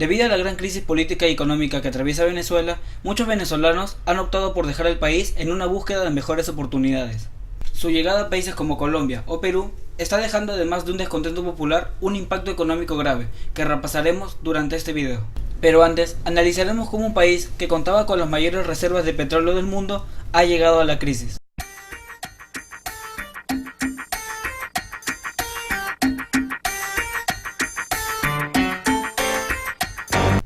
Debido a la gran crisis política y económica que atraviesa Venezuela, muchos venezolanos han optado por dejar el país en una búsqueda de mejores oportunidades. Su llegada a países como Colombia o Perú está dejando, además de un descontento popular, un impacto económico grave, que repasaremos durante este video. Pero antes, analizaremos cómo un país que contaba con las mayores reservas de petróleo del mundo ha llegado a la crisis.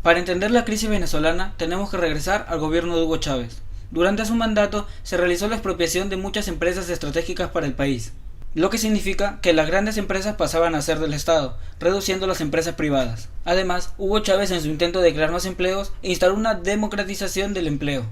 Para entender la crisis venezolana, tenemos que regresar al gobierno de Hugo Chávez. Durante su mandato se realizó la expropiación de muchas empresas estratégicas para el país, lo que significa que las grandes empresas pasaban a ser del Estado, reduciendo las empresas privadas. Además, Hugo Chávez, en su intento de crear más empleos, instaló una democratización del empleo.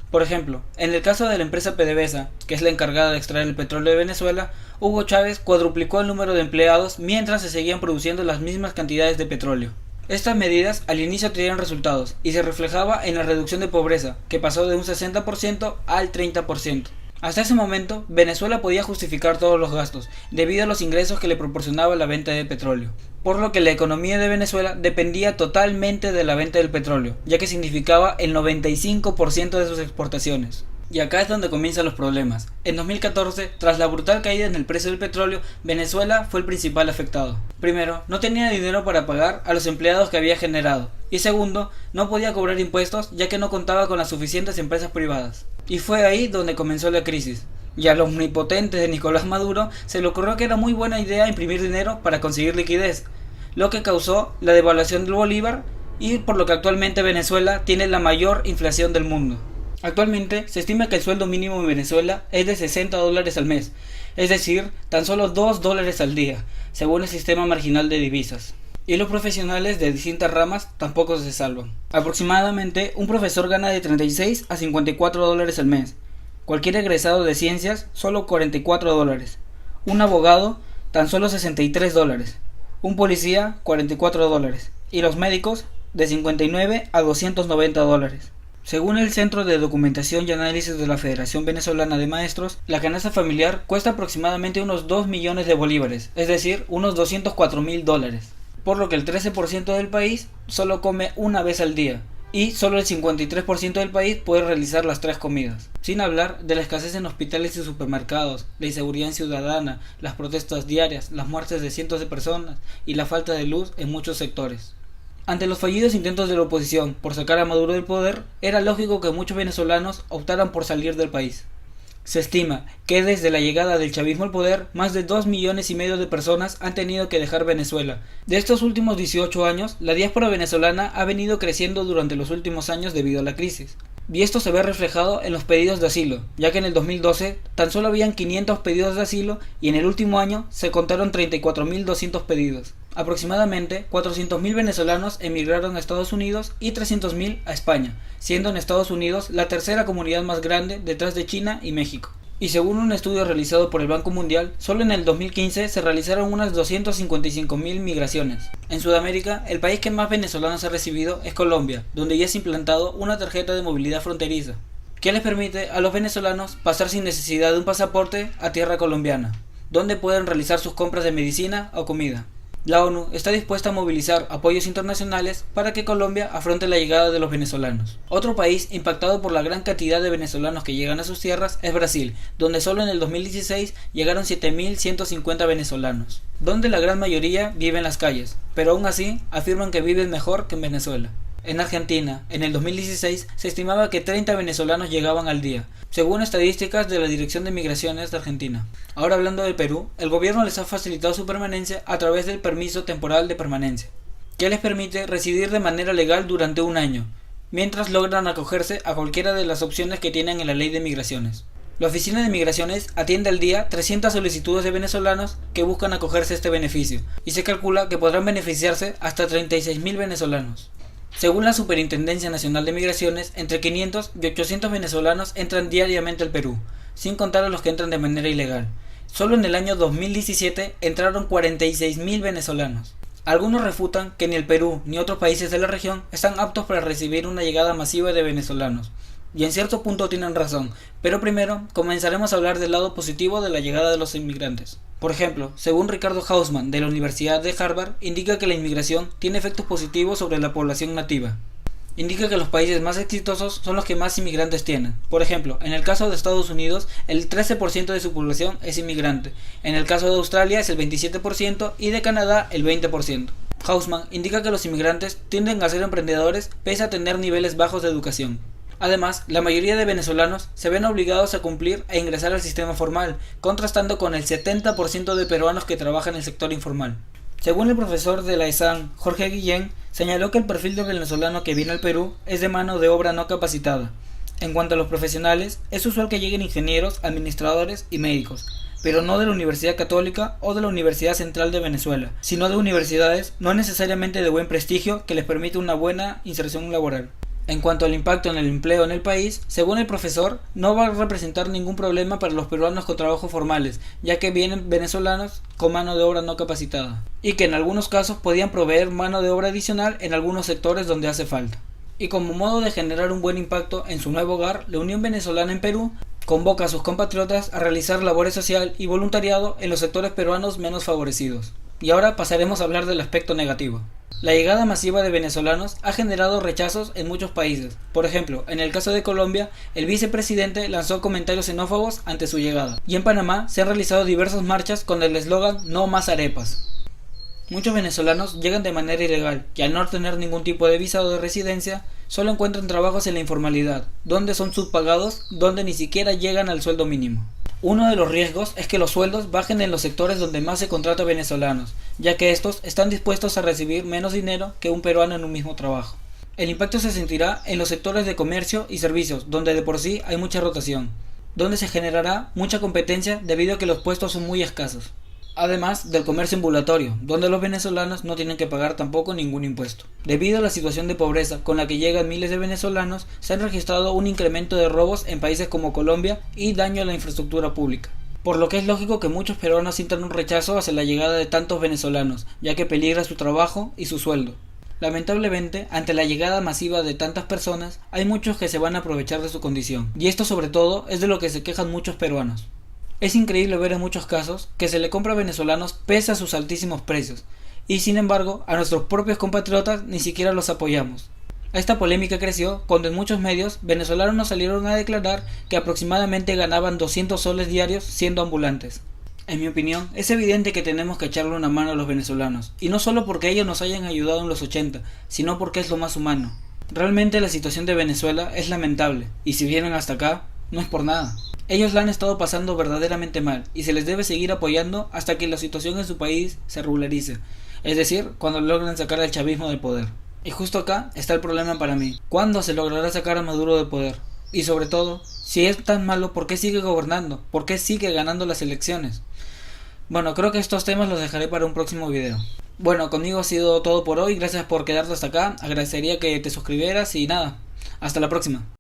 Por ejemplo, en el caso de la empresa PDVSA, que es la encargada de extraer el petróleo de Venezuela, Hugo Chávez cuadruplicó el número de empleados mientras se seguían produciendo las mismas cantidades de petróleo. Estas medidas al inicio traían resultados y se reflejaba en la reducción de pobreza, que pasó de un 60% al 30%. Hasta ese momento, Venezuela podía justificar todos los gastos, debido a los ingresos que le proporcionaba la venta de petróleo, por lo que la economía de Venezuela dependía totalmente de la venta del petróleo, ya que significaba el 95% de sus exportaciones. Y acá es donde comienzan los problemas. En 2014, tras la brutal caída en el precio del petróleo, Venezuela fue el principal afectado. Primero, no tenía dinero para pagar a los empleados que había generado. Y segundo, no podía cobrar impuestos ya que no contaba con las suficientes empresas privadas. Y fue ahí donde comenzó la crisis. Y al omnipotente de Nicolás Maduro se le ocurrió que era muy buena idea imprimir dinero para conseguir liquidez, lo que causó la devaluación del bolívar y por lo que actualmente Venezuela tiene la mayor inflación del mundo. Actualmente se estima que el sueldo mínimo en Venezuela es de $60 al mes, es decir, tan solo $2 al día, según el sistema marginal de divisas. Y los profesionales de distintas ramas tampoco se salvan. Aproximadamente un profesor gana de $36 a $54 al mes. Cualquier egresado de ciencias, solo $44. Un abogado, tan solo $63. Un policía, $44. Y los médicos, de $59 a $290. Según el Centro de Documentación y Análisis de la Federación Venezolana de Maestros, la canasta familiar cuesta aproximadamente unos 2 millones de bolívares, es decir, unos $204.000, por lo que el 13% del país solo come una vez al día, y solo el 53% del país puede realizar las 3 comidas. Sin hablar de la escasez en hospitales y supermercados, la inseguridad ciudadana, las protestas diarias, las muertes de cientos de personas y la falta de luz en muchos sectores. Ante los fallidos intentos de la oposición por sacar a Maduro del poder, era lógico que muchos venezolanos optaran por salir del país. Se estima que desde la llegada del chavismo al poder, más de 2,5 millones de personas han tenido que dejar Venezuela. De estos últimos 18 años, la diáspora venezolana ha venido creciendo durante los últimos años debido a la crisis. Y esto se ve reflejado en los pedidos de asilo, ya que en el 2012 tan solo habían 500 pedidos de asilo y en el último año se contaron 34.200 pedidos. Aproximadamente 400.000 venezolanos emigraron a Estados Unidos y 300.000 a España, siendo en Estados Unidos la tercera comunidad más grande detrás de China y México. Y según un estudio realizado por el Banco Mundial, solo en el 2015 se realizaron unas 255.000 migraciones. En Sudamérica, el país que más venezolanos ha recibido es Colombia, donde ya se ha implantado una tarjeta de movilidad fronteriza, que les permite a los venezolanos pasar sin necesidad de un pasaporte a tierra colombiana, donde pueden realizar sus compras de medicina o comida. La ONU está dispuesta a movilizar apoyos internacionales para que Colombia afronte la llegada de los venezolanos. Otro país impactado por la gran cantidad de venezolanos que llegan a sus tierras es Brasil, donde solo en el 2016 llegaron 7.150 venezolanos, donde la gran mayoría vive en las calles, pero aún así afirman que viven mejor que en Venezuela. En Argentina, en el 2016, se estimaba que 30 venezolanos llegaban al día, según estadísticas de la Dirección de Migraciones de Argentina. Ahora hablando del Perú, el gobierno les ha facilitado su permanencia a través del permiso temporal de permanencia, que les permite residir de manera legal durante un año, mientras logran acogerse a cualquiera de las opciones que tienen en la ley de migraciones. La Oficina de Migraciones atiende al día 300 solicitudes de venezolanos que buscan acogerse a este beneficio, y se calcula que podrán beneficiarse hasta 36.000 venezolanos. Según la Superintendencia Nacional de Migraciones, entre 500 y 800 venezolanos entran diariamente al Perú, sin contar a los que entran de manera ilegal. Solo en el año 2017 entraron 46.000 venezolanos. Algunos refutan que ni el Perú ni otros países de la región están aptos para recibir una llegada masiva de venezolanos. Y en cierto punto tienen razón, pero primero comenzaremos a hablar del lado positivo de la llegada de los inmigrantes. Por ejemplo, según Ricardo Hausmann de la Universidad de Harvard, indica que la inmigración tiene efectos positivos sobre la población nativa. Indica que los países más exitosos son los que más inmigrantes tienen. Por ejemplo, en el caso de Estados Unidos, el 13% de su población es inmigrante. En el caso de Australia es el 27% y de Canadá el 20%. Hausmann indica que los inmigrantes tienden a ser emprendedores pese a tener niveles bajos de educación. Además, la mayoría de venezolanos se ven obligados a cumplir e ingresar al sistema formal, contrastando con el 70% de peruanos que trabajan en el sector informal. Según el profesor de la ESAN, Jorge Guillén, señaló que el perfil del venezolano que viene al Perú es de mano de obra no capacitada. En cuanto a los profesionales, es usual que lleguen ingenieros, administradores y médicos, pero no de la Universidad Católica o de la Universidad Central de Venezuela, sino de universidades no necesariamente de buen prestigio que les permite una buena inserción laboral. En cuanto al impacto en el empleo en el país, según el profesor, no va a representar ningún problema para los peruanos con trabajos formales, ya que vienen venezolanos con mano de obra no capacitada, y que en algunos casos podían proveer mano de obra adicional en algunos sectores donde hace falta. Y como modo de generar un buen impacto en su nuevo hogar, la Unión Venezolana en Perú convoca a sus compatriotas a realizar labores social y voluntariado en los sectores peruanos menos favorecidos. Y ahora pasaremos a hablar del aspecto negativo. La llegada masiva de venezolanos ha generado rechazos en muchos países. Por ejemplo, en el caso de Colombia, el vicepresidente lanzó comentarios xenófobos ante su llegada. Y en Panamá se han realizado diversas marchas con el eslogan "No más arepas". Muchos venezolanos llegan de manera ilegal y al no tener ningún tipo de visado de residencia, solo encuentran trabajos en la informalidad, donde son subpagados, donde ni siquiera llegan al sueldo mínimo. Uno de los riesgos es que los sueldos bajen en los sectores donde más se contrata venezolanos, ya que estos están dispuestos a recibir menos dinero que un peruano en un mismo trabajo. El impacto se sentirá en los sectores de comercio y servicios, donde de por sí hay mucha rotación, donde se generará mucha competencia debido a que los puestos son muy escasos. Además del comercio ambulatorio, donde los venezolanos no tienen que pagar tampoco ningún impuesto. Debido a la situación de pobreza con la que llegan miles de venezolanos, se han registrado un incremento de robos en países como Colombia y daño a la infraestructura pública. Por lo que es lógico que muchos peruanos sientan un rechazo hacia la llegada de tantos venezolanos, ya que peligra su trabajo y su sueldo. Lamentablemente, ante la llegada masiva de tantas personas, hay muchos que se van a aprovechar de su condición, y esto sobre todo es de lo que se quejan muchos peruanos. Es increíble ver en muchos casos que se le compra a venezolanos pese a sus altísimos precios, y sin embargo a nuestros propios compatriotas ni siquiera los apoyamos. Esta polémica creció cuando en muchos medios venezolanos salieron a declarar que aproximadamente ganaban 200 soles diarios siendo ambulantes. En mi opinión, es evidente que tenemos que echarle una mano a los venezolanos, y no solo porque ellos nos hayan ayudado en los 80, sino porque es lo más humano. Realmente la situación de Venezuela es lamentable, y si vienen hasta acá, no es por nada. Ellos la han estado pasando verdaderamente mal y se les debe seguir apoyando hasta que la situación en su país se regularice, es decir, cuando logren sacar al chavismo del poder. Y justo acá está el problema para mí. ¿Cuándo se logrará sacar a Maduro del poder? Y sobre todo, si es tan malo, ¿por qué sigue gobernando? ¿Por qué sigue ganando las elecciones? Bueno, creo que estos temas los dejaré para un próximo video. Bueno, conmigo ha sido todo por hoy, gracias por quedarte hasta acá, agradecería que te suscribieras y nada, hasta la próxima.